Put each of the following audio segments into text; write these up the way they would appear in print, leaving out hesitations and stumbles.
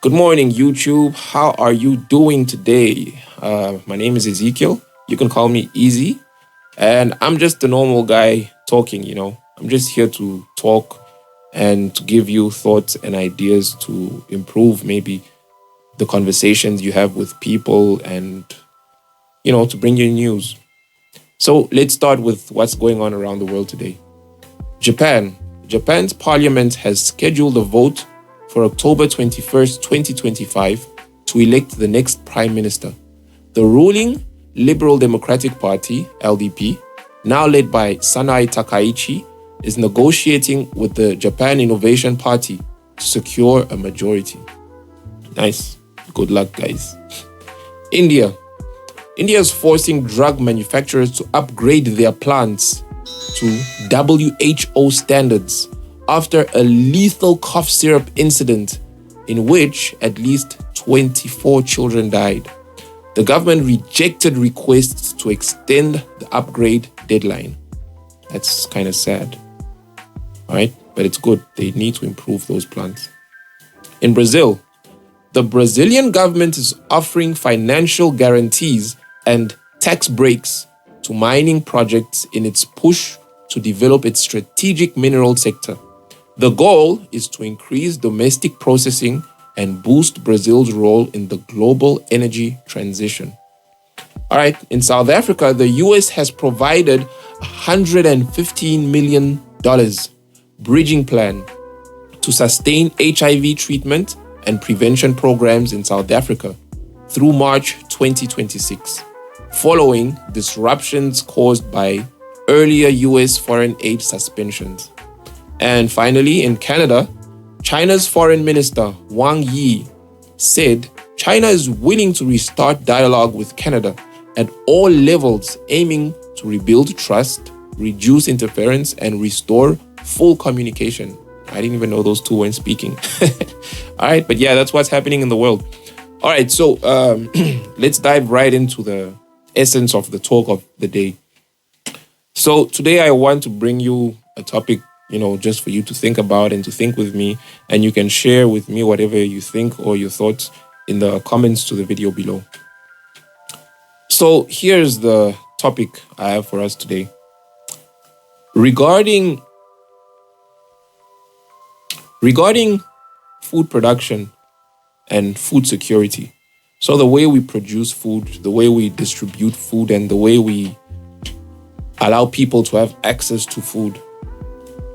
Good morning, YouTube. How are you doing today? My name is Ezekiel. You can call me Easy. And I'm just a normal guy talking. I'm just here to talk and to give you thoughts and ideas to improve maybe the conversations you have with people and to bring you news. So let's start with what's going on around the world today. Japan's parliament has scheduled a vote for October 21st, 2025 to elect the next prime minister. The ruling Liberal Democratic Party, LDP, now led by Sanai Takaichi, is negotiating with the Japan Innovation Party to secure a majority. Nice. Good luck, guys. India is forcing drug manufacturers to upgrade their plants to WHO standards after a lethal cough syrup incident in which at least 24 children died. The government rejected requests to extend the upgrade deadline. That's kind of sad. All right, but it's good. They need to improve those plants. In Brazil, the Brazilian government is offering financial guarantees and tax breaks to mining projects in its push to develop its strategic mineral sector. The goal is to increase domestic processing and boost Brazil's role in the global energy transition. All right, in South Africa, the US has provided $115 million bridging plan to sustain HIV treatment and prevention programs in South Africa through March 2026, following disruptions caused by earlier US foreign aid suspensions. And finally, in Canada, China's Foreign Minister Wang Yi said China is willing to restart dialogue with Canada at all levels, aiming to rebuild trust, reduce interference, and restore full communication. I didn't even know those two weren't speaking. All right, but yeah, that's what's happening in the world. All right, so let's dive right into the essence of the talk of the day. So today I want to bring you a topic just for you to think about and to think with me. And you can share with me whatever you think or your thoughts in the comments to the video below. So here's the topic I have for us today. Regarding food production and food security. So the way we produce food, the way we distribute food, and the way we allow people to have access to food.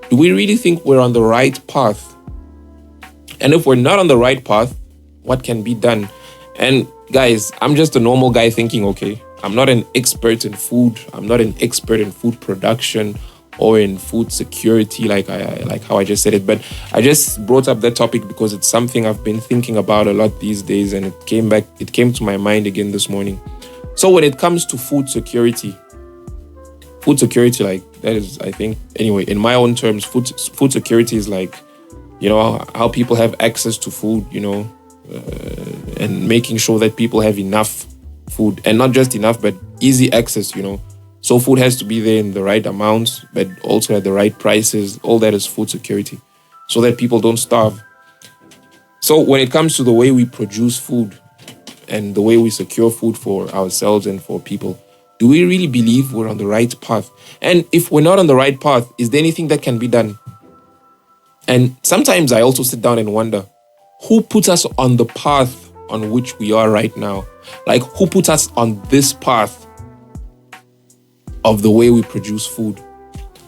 Do we really think we're on the right path? And if we're not on the right path, what can be done? And guys, I'm just a normal guy thinking, okay, I'm not an expert in food. I'm not an expert in food production or in food security, like how I just said it. But I just brought up that topic because it's something I've been thinking about a lot these days, and it came to my mind again this morning. So when it comes to food security, like that is, I think, anyway, in my own terms, food security is like, how people have access to food, and making sure that people have enough food, and not just enough, but easy access, So food has to be there in the right amounts, but also at the right prices. All that is food security, so that people don't starve. So when it comes to the way we produce food and the way we secure food for ourselves and for people, do we really believe we're on the right path? And if we're not on the right path, is there anything that can be done? And sometimes I also sit down and wonder, who put us on the path on which we are right now? Like, who put us on this path of the way we produce food?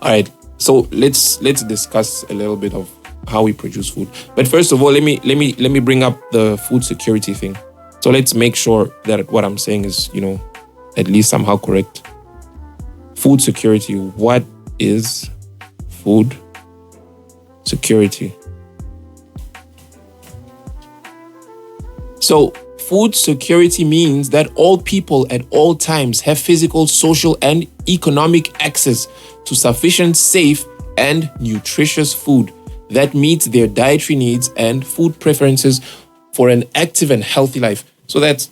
All right, so let's discuss a little bit of how we produce food. But first of all, let me bring up the food security thing. So let's make sure that what I'm saying is, at least somehow correct. Food security. What is food security? So food security means that all people at all times have physical, social, and economic access to sufficient, safe, and nutritious food that meets their dietary needs and food preferences for an active and healthy life. So that's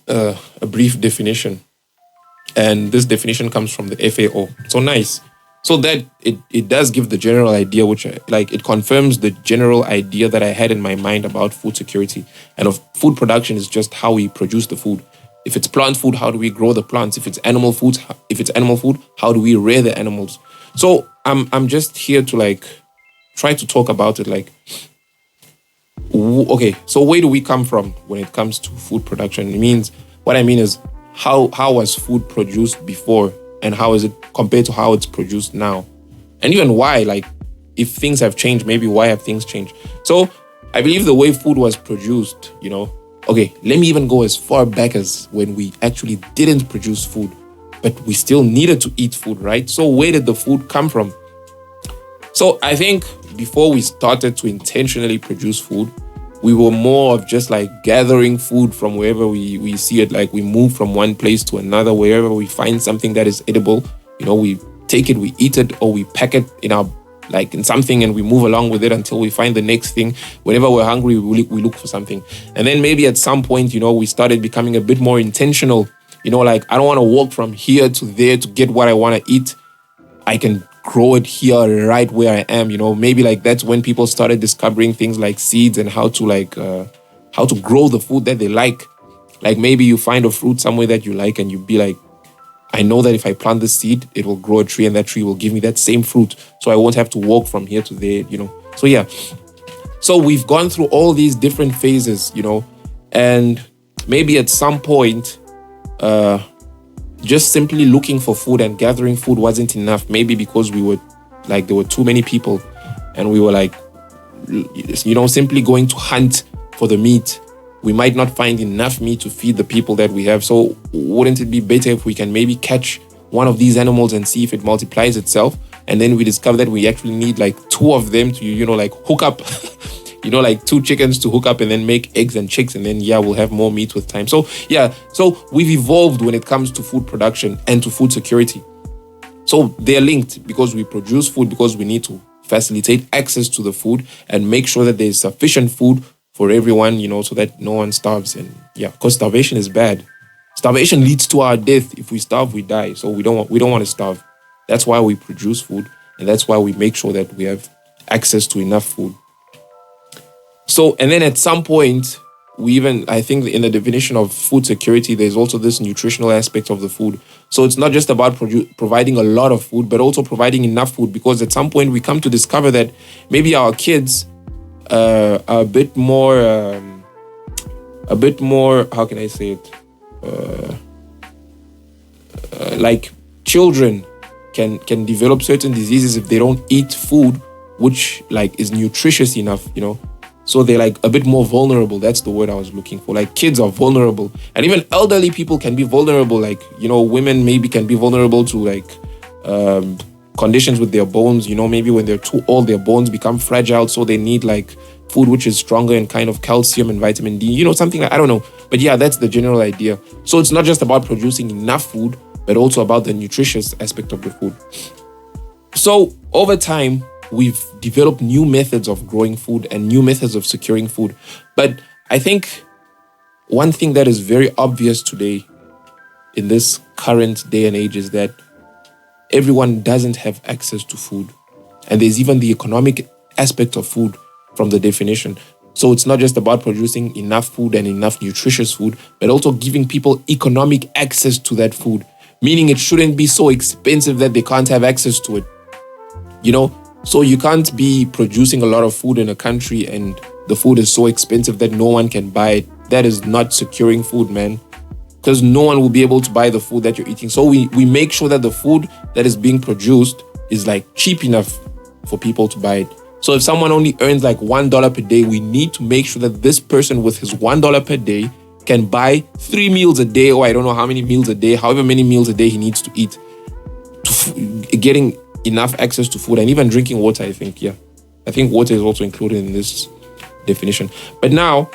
a brief definition. And this definition comes from the FAO. So nice. So that it does give the general idea, which it confirms the general idea that I had in my mind about food security. And of food production is just how we produce the food. If it's plant food, how do we grow the plants? If it's animal food, how do we rear the animals? So I'm just here to try to talk about it. Okay, so where do we come from when it comes to food production? What I mean is how was food produced before, and how is it compared to how it's produced now? And even why, if things have changed, maybe why have things changed? So I believe the way food was produced, okay, let me even go as far back as when we actually didn't produce food, but we still needed to eat food, right? So where did the food come from? So I think before we started to intentionally produce food, we were more of just gathering food from wherever we see it. We move from one place to another, wherever we find something that is edible, we take it, we eat it, or we pack it in our in something, and we move along with it until we find the next thing. Whenever we're hungry, we look for something. And then maybe at some point, we started becoming a bit more intentional. I don't want to walk from here to there to get what I want to eat. I can grow it here right where I am. Maybe that's when people started discovering things like seeds and how to grow the food that they like. Maybe you find a fruit somewhere that you like, and you be like, I know that if I plant this seed, it will grow a tree, and that tree will give me that same fruit. So I won't have to walk from here to there, So yeah. So we've gone through all these different phases, and maybe at some point, just simply looking for food and gathering food wasn't enough. Maybe because we were there were too many people, and we were simply going to hunt for the meat. We might not find enough meat to feed the people that we have. So wouldn't it be better if we can maybe catch one of these animals and see if it multiplies itself? And then we discover that we actually need two of them to, hook up, two chickens to hook up and then make eggs and chicks. And then, we'll have more meat with time. So, so we've evolved when it comes to food production and to food security. So they're linked, because we produce food because we need to facilitate access to the food and make sure that there's sufficient food for everyone, so that no one starves. And because starvation is bad. Starvation leads to our death. If we starve, we die. So we don't want to starve. That's why we produce food, and that's why we make sure that we have access to enough food. So, and then at some point, I think in the definition of food security, there's also this nutritional aspect of the food. So it's not just about providing a lot of food, but also providing enough food, because at some point we come to discover that maybe our kids are a bit more, how can I say it? Children can develop certain diseases if they don't eat food which is nutritious enough, So they're a bit more vulnerable. That's the word I was looking for. Kids are vulnerable, and even elderly people can be vulnerable. Women maybe can be vulnerable to conditions with their bones. Maybe when they're too old, their bones become fragile, so they need food which is stronger in kind of calcium and vitamin D. Something I don't know, but that's the general idea. So it's not just about producing enough food, but also about the nutritious aspect of the food. So over time, we've developed new methods of growing food and new methods of securing food. But I think one thing that is very obvious today in this current day and age is that everyone doesn't have access to food. And there's even the economic aspect of food from the definition. So it's not just about producing enough food and enough nutritious food, but also giving people economic access to that food. Meaning it shouldn't be so expensive that they can't have access to it. So you can't be producing a lot of food in a country and the food is so expensive that no one can buy it. That is not securing food, man. Because no one will be able to buy the food that you're eating. So we make sure that the food that is being produced is cheap enough for people to buy it. So if someone only earns $1 per day, we need to make sure that this person with his $1 per day can buy 3 meals a day, or I don't know how many meals a day, however many meals a day he needs to eat, getting enough access to food and even drinking water, I think. I think water is also included in this definition. But now,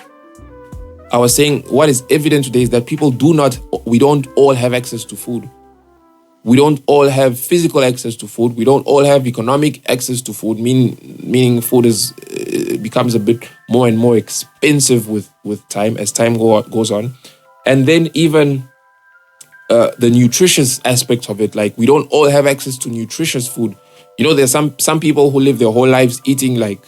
I was saying what is evident today is that we don't all have access to food. We don't all have physical access to food. We don't all have economic access to food, meaning food becomes a bit more and more expensive with time, as time goes on. And then even the nutritious aspect of it, we don't all have access to nutritious food, There's some people who live their whole lives eating like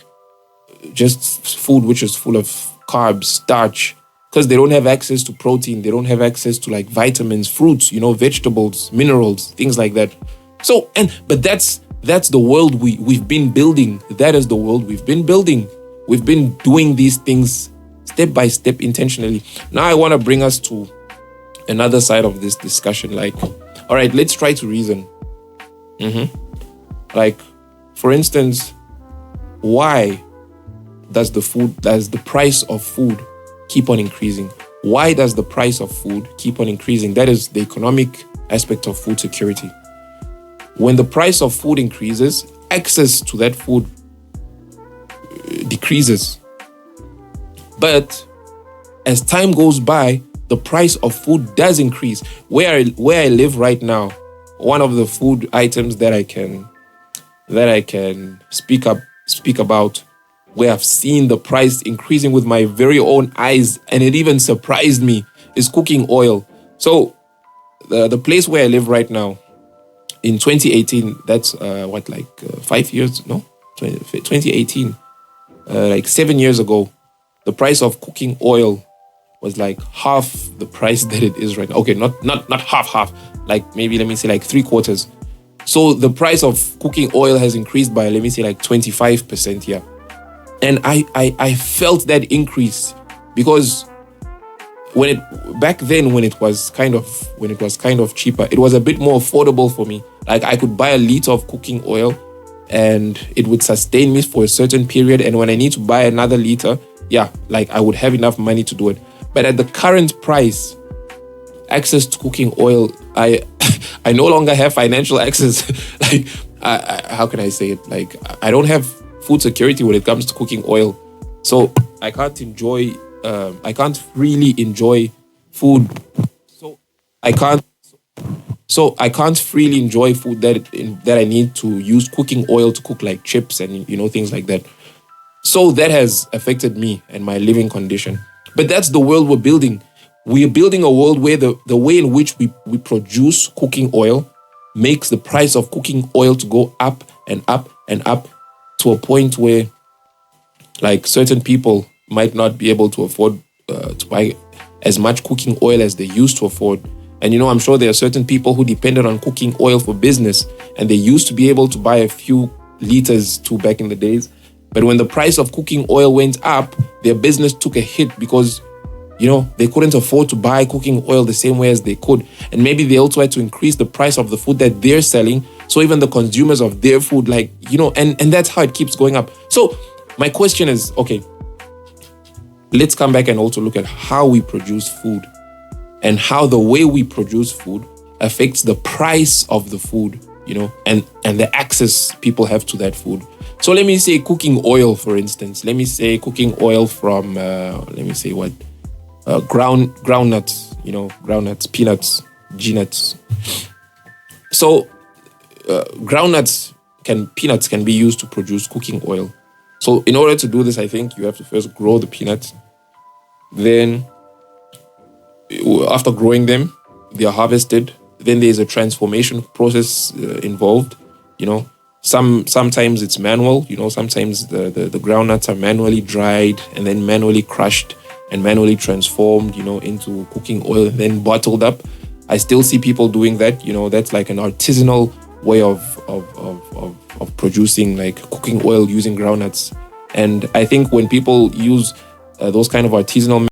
just food which is full of carbs, starch, because they don't have access to protein, they don't have access to like vitamins, fruits, vegetables, minerals, things like that. So, but that's the world we've been building. That is the world we've been building. We've been doing these things step by step intentionally. Now I want to bring us to another side of this discussion. Like, all right, let's try to reason. Like, for instance, why does the price of food keep on increasing? Why does the price of food keep on increasing? That is the economic aspect of food security. When the price of food increases, access to that food decreases. But as time goes by, the price of food does increase. Where I live right now, one of the food items that I can speak about, where I've seen the price increasing with my very own eyes, and it even surprised me, is cooking oil. So the place where I live right now, in 2018, that's 5 years? No, 2018, like 7 years ago, the price of cooking oil was like half the price that it is right now. Okay, not half, like maybe let me say like 3/4. So the price of cooking oil has increased by, let me say, like 25% here. And I felt that increase because back then when it was kind of cheaper, it was a bit more affordable for me. Like I could buy a liter of cooking oil and it would sustain me for a certain period. And when I need to buy another liter, like I would have enough money to do it. But at the current price, access to cooking oil, I no longer have financial access. Like, how can I say it? Like, I don't have food security when it comes to cooking oil. So I can't really enjoy food. So I can't freely enjoy food that I need to use cooking oil to cook, like chips and things like that. So that has affected me and my living condition. But that's the world we're building. We are building a world where the way in which we produce cooking oil makes the price of cooking oil to go up and up and up, to a point where like certain people might not be able to afford to buy as much cooking oil as they used to afford. And I'm sure there are certain people who depended on cooking oil for business, and they used to be able to buy a few liters too back in the days. But when the price of cooking oil went up, their business took a hit because they couldn't afford to buy cooking oil the same way as they could. And maybe they also had to increase the price of the food that they're selling. So even the consumers of their food, and that's how it keeps going up. So my question is, okay, let's come back and also look at how we produce food and how the way we produce food affects the price of the food, and the access people have to that food. So let me say cooking oil, for instance. Let me say cooking oil from, groundnuts, groundnuts, peanuts, G-nuts. So peanuts can be used to produce cooking oil. So in order to do this, I think you have to first grow the peanuts. Then after growing them, they are harvested. Then there's a transformation process involved. Sometimes it's manual. Sometimes the groundnuts are manually dried and then manually crushed and manually transformed, into cooking oil and then bottled up. I still see people doing that. That's like an artisanal way of producing like cooking oil using groundnuts. And I think when people use those kind of artisanal